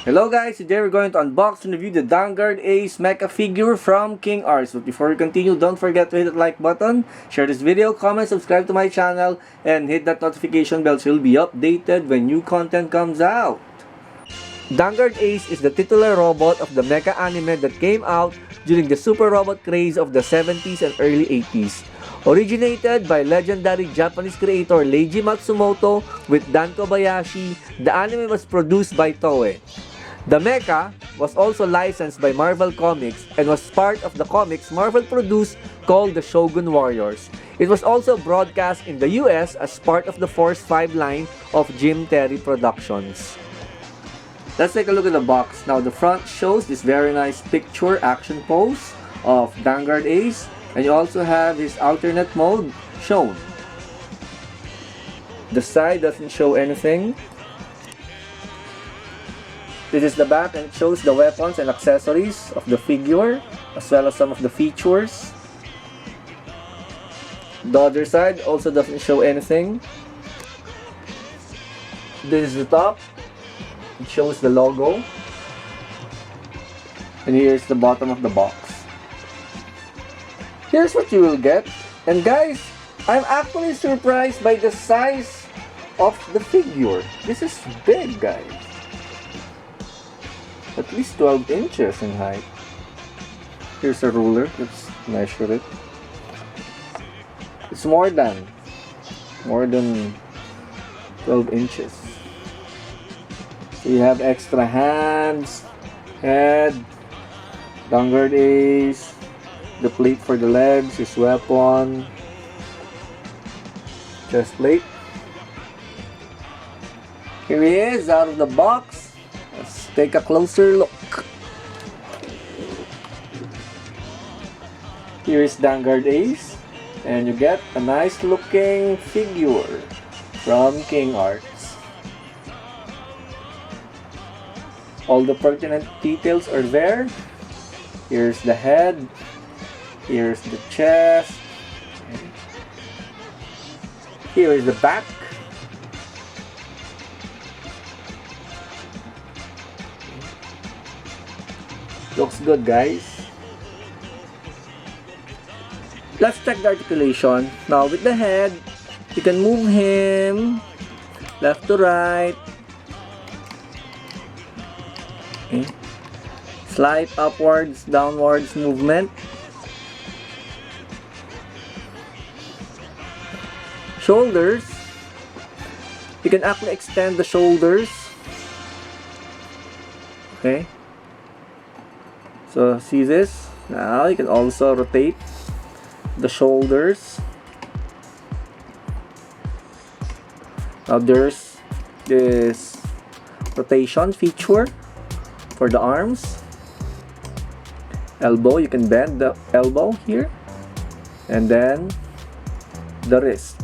Hello guys, today we're going to unbox and review the Danguard Ace mecha figure from King Arts. But before we continue, don't forget to hit the like button, share this video, comment, subscribe to my channel, and hit that notification bell so you'll be updated when new content comes out. Danguard Ace is the titular robot of the mecha anime that came out during the super robot craze of the 70s and early 80s. Originated by legendary Japanese creator Leiji Matsumoto with Dan Kobayashi, the anime was produced by Toei. The mecha was also licensed by Marvel Comics and was part of the comics Marvel produced called the Shogun Warriors. It was also broadcast in the US as part of the Force 5 line of Jim Terry Productions. Let's take a look at the box. Now the front shows this very nice picture action pose of Danguard Ace, and you also have his alternate mode shown. The side doesn't show anything. This is the back, and it shows the weapons and accessories of the figure as well as some of the features. The other side also doesn't show anything. This is the top. It shows the logo. And here's the bottom of the box. Here's what you will get. And guys, I'm actually surprised by the size of the figure. This is big, guys. At least 12 inches in height. Here's a ruler. Let's measure it. It's more than 12 inches. So you have extra hands, head, Danguard Ace, the plate for the legs, his weapon, chest plate. Here he is out of the box. Let's take a closer look. Here is Danguard Ace, and you get a nice looking figure from King Arts. All the pertinent details are there. Here's the head. Here's the chest. Here is the back. Looks good, guys. Let's check the articulation. Now with the head, you can move him left to right. Okay. Slight upwards, downwards movement. Shoulders, you can actually extend the shoulders. Okay, so see this. Now you can also rotate the shoulders. Now there's this rotation feature for the arms. Elbow, you can bend the elbow here, and then the wrist.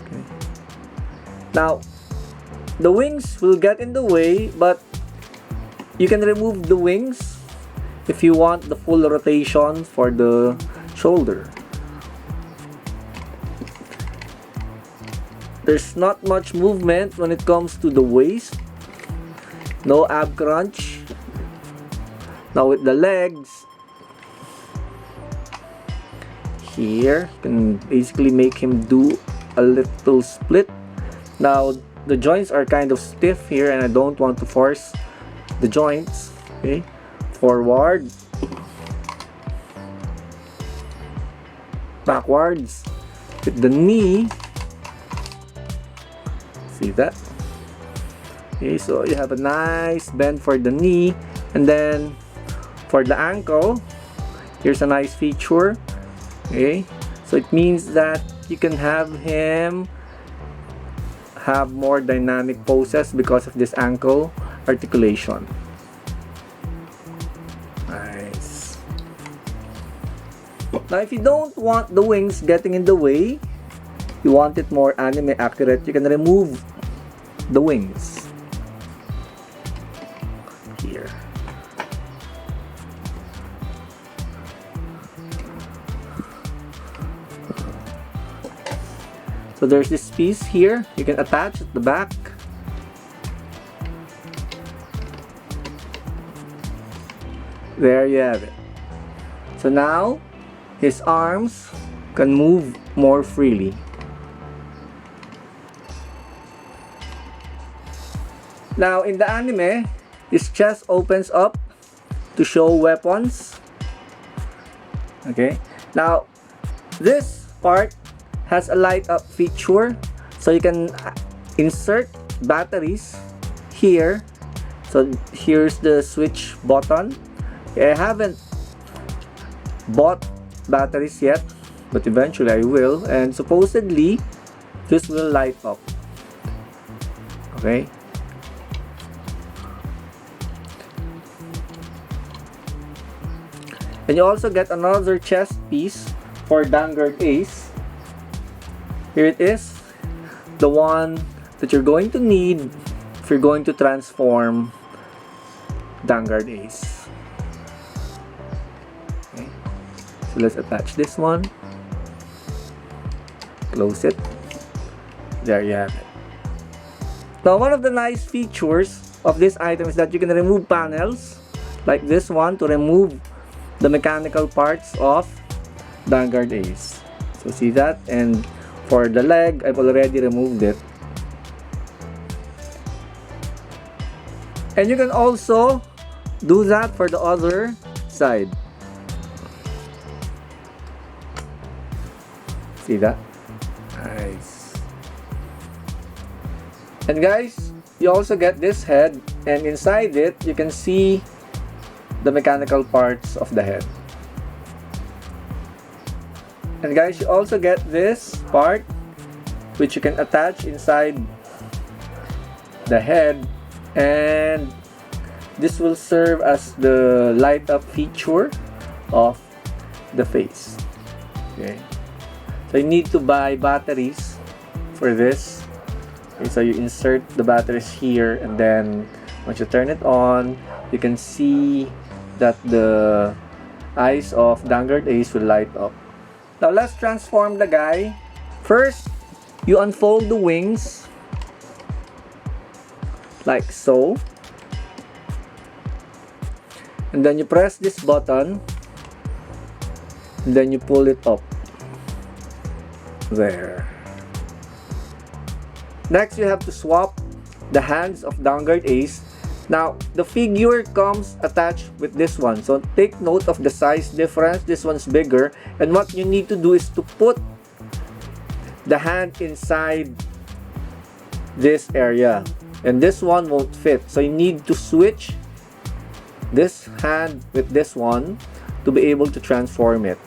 Okay. Now the wings will get in the way, but you can remove the wings if you want the full rotation for the shoulder. There's not much movement when it comes to the waist. No ab crunch. Now with the legs, here you can basically make him do a little split. Now the joints are kind of stiff here, and I don't want to force the joints. Okay, forward, backwards. With the knee, see that? Okay, so you have a nice bend for the knee, and then for the ankle, here's a nice feature. Okay, so it means that you can have him have more dynamic poses because of this ankle articulation. Nice. Now if you don't want the wings getting in the way, you want it more anime accurate, you can remove the wings here. So there's this piece here you can attach at the back. There you have it. So now his arms can move more freely. Now in the anime, his chest opens up to show weapons. Okay. Now this part has a light up feature, so you can insert batteries here. So here's the switch button. I haven't bought batteries yet, but eventually I will, and supposedly this will light up. Okay. And you also get another chest piece for Danguard Ace. Here it is, the one that you're going to need if you're going to transform Danguard Ace. Okay. So let's attach this one. Close it. There you have it. Now one of the nice features of this item is that you can remove panels like this one to remove the mechanical parts of Danguard Ace. So see that, and for the leg, I've already removed it. And you can also do that for the other side. See that? Nice. And guys, you also get this head, and inside it, you can see the mechanical parts of the head. And guys, you also get this part which you can attach inside the head, and this will serve as the light up feature of the face. Okay, so you need to buy batteries for this. Okay, so you insert the batteries here, and then once you turn it on, you can see that the eyes of Danguard Ace will light up. Now let's transform the guy. First, you unfold the wings like so, and then you press this button, and then you pull it up. There. Next, you have to swap the hands of Danguard Ace. Now, the figure comes attached with this one. So, take note of the size difference. This one's bigger. And what you need to do is to put the hand inside this area. And this one won't fit. So, you need to switch this hand with this one to be able to transform it.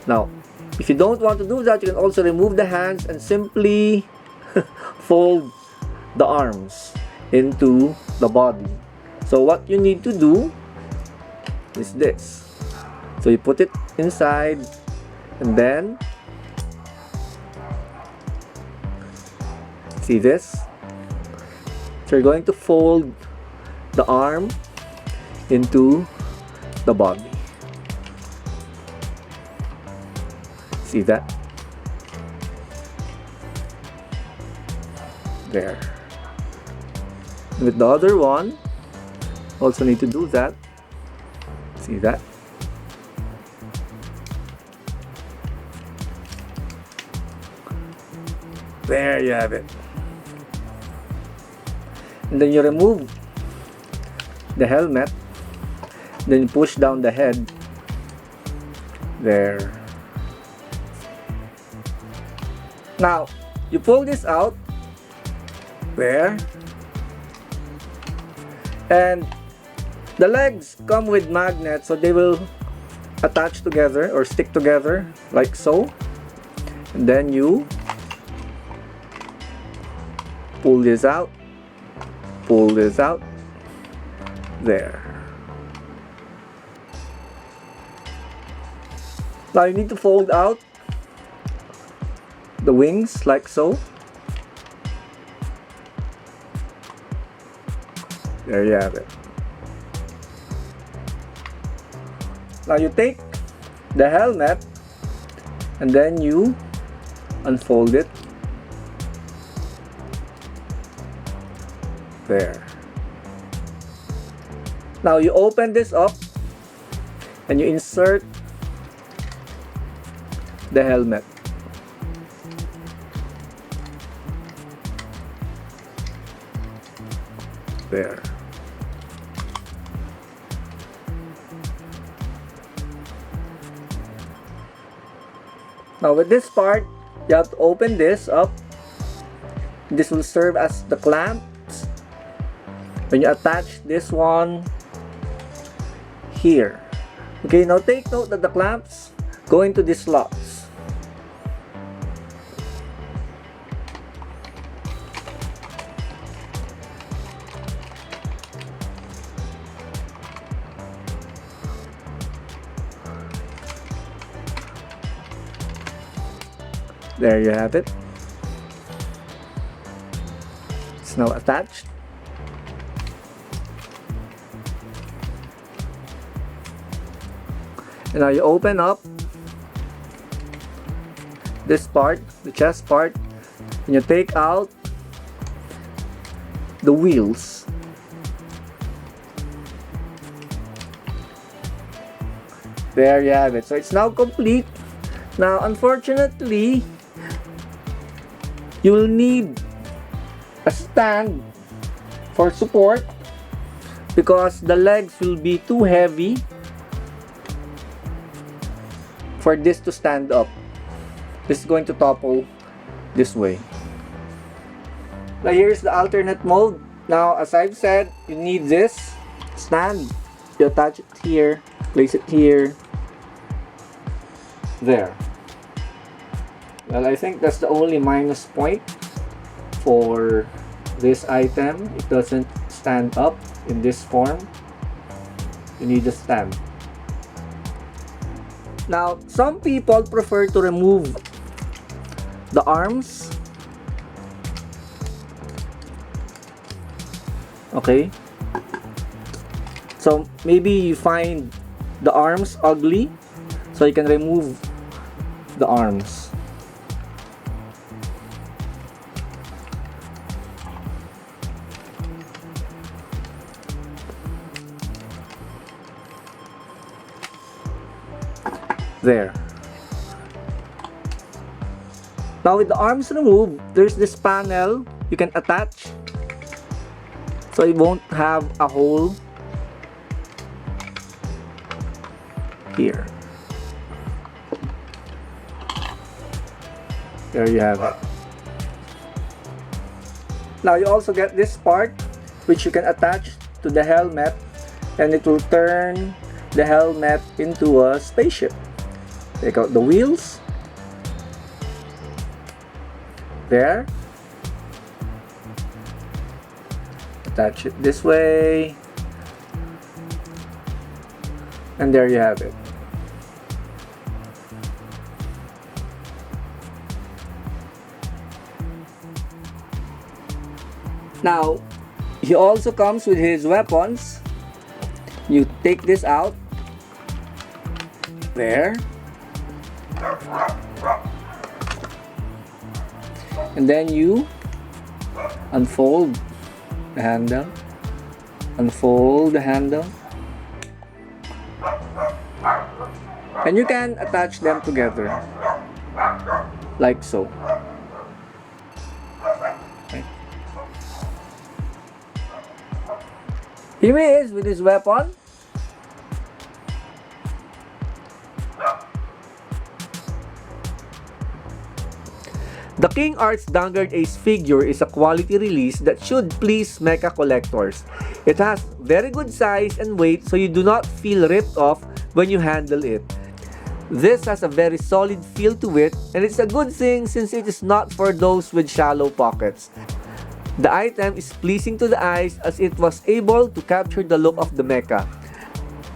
Now, if you don't want to do that, you can also remove the hands and simply fold the arms into the body. So what you need to do is this. So you put it inside, and then see this. So you're going to fold the arm into the body. See that? There. With the other one, also need to do that. See that? There you have it. And then you remove the helmet. Then you push down the head. There. Now, you pull this out. There. And the legs come with magnets, so they will attach together or stick together like so. And then you pull this out, pull this out. There. Now you need to fold out the wings like so. There you have it. Now you take the helmet and then you unfold it There. Now you open this up and you insert the helmet. There. Now with this part, you have to open this up. This will serve as the clamps when you attach this one here. Okay, now take note that the clamps go into these slots. There you have it. It's now attached. And now you open up this part, the chest part, and you take out the wheels. There you have it. So it's now complete. Now, unfortunately, you will need a stand for support because the legs will be too heavy for this to stand up. This is going to topple this way. Now here's the alternate mode. Now as I've said, you need this stand. You attach it here, place it here, there. Well, I think that's the only minus point for this item. It doesn't stand up in this form. You need a stand. Now, some people prefer to remove the arms. Okay. So maybe you find the arms ugly, so you can remove the arms. There. Now with the arms removed, there's this panel you can attach, so it won't have a hole here. There you have it. Now you also get this part which you can attach to the helmet, and it will turn the helmet into a spaceship. Take out the wheels. There. Attach it this way. And there you have it. Now, he also comes with his weapons. You take this out. There. And then you unfold the handle, unfold the handle, and you can attach them together like so. Okay. Here he is with his weapon. The King Arts Danguard Ace figure is a quality release that should please mecha collectors. It has very good size and weight, so you do not feel ripped off when you handle it. This has a very solid feel to it, and it's a good thing since it is not for those with shallow pockets. The item is pleasing to the eyes as it was able to capture the look of the mecha.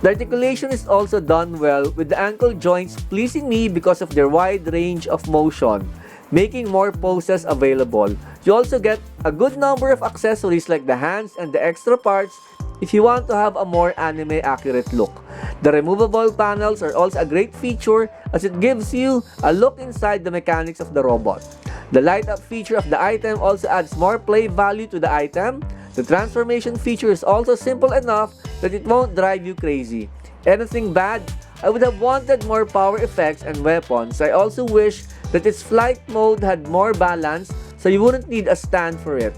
The articulation is also done well, with the ankle joints pleasing me because of their wide range of motion, making more poses available. You also get a good number of accessories like the hands and the extra parts if you want to have a more anime accurate look. The removable panels are also a great feature as it gives you a look inside the mechanics of the robot. The light up feature of the item also adds more play value to the item. The transformation feature is also simple enough that it won't drive you crazy. Anything bad? I would have wanted more power effects and weapons. I also wish that its flight mode had more balance so you wouldn't need a stand for it.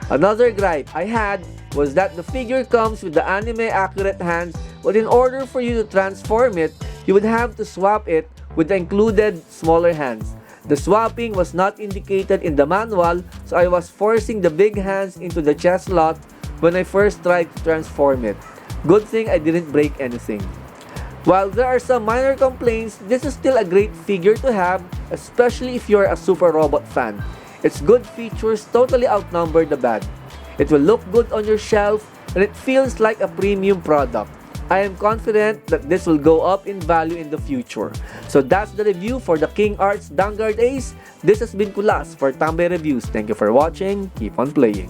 Another gripe I had was that the figure comes with the anime accurate hands, but in order for you to transform it, you would have to swap it with the included smaller hands. The swapping was not indicated in the manual, so I was forcing the big hands into the chest slot when I first tried to transform it. Good thing I didn't break anything. While there are some minor complaints, this is still a great figure to have, especially if you're a Super Robot fan. Its good features totally outnumber the bad. It will look good on your shelf, and it feels like a premium product. I am confident that this will go up in value in the future. So that's the review for the King Arts Danguard Ace. This has been Kulas for Tambay Reviews. Thank you for watching. Keep on playing.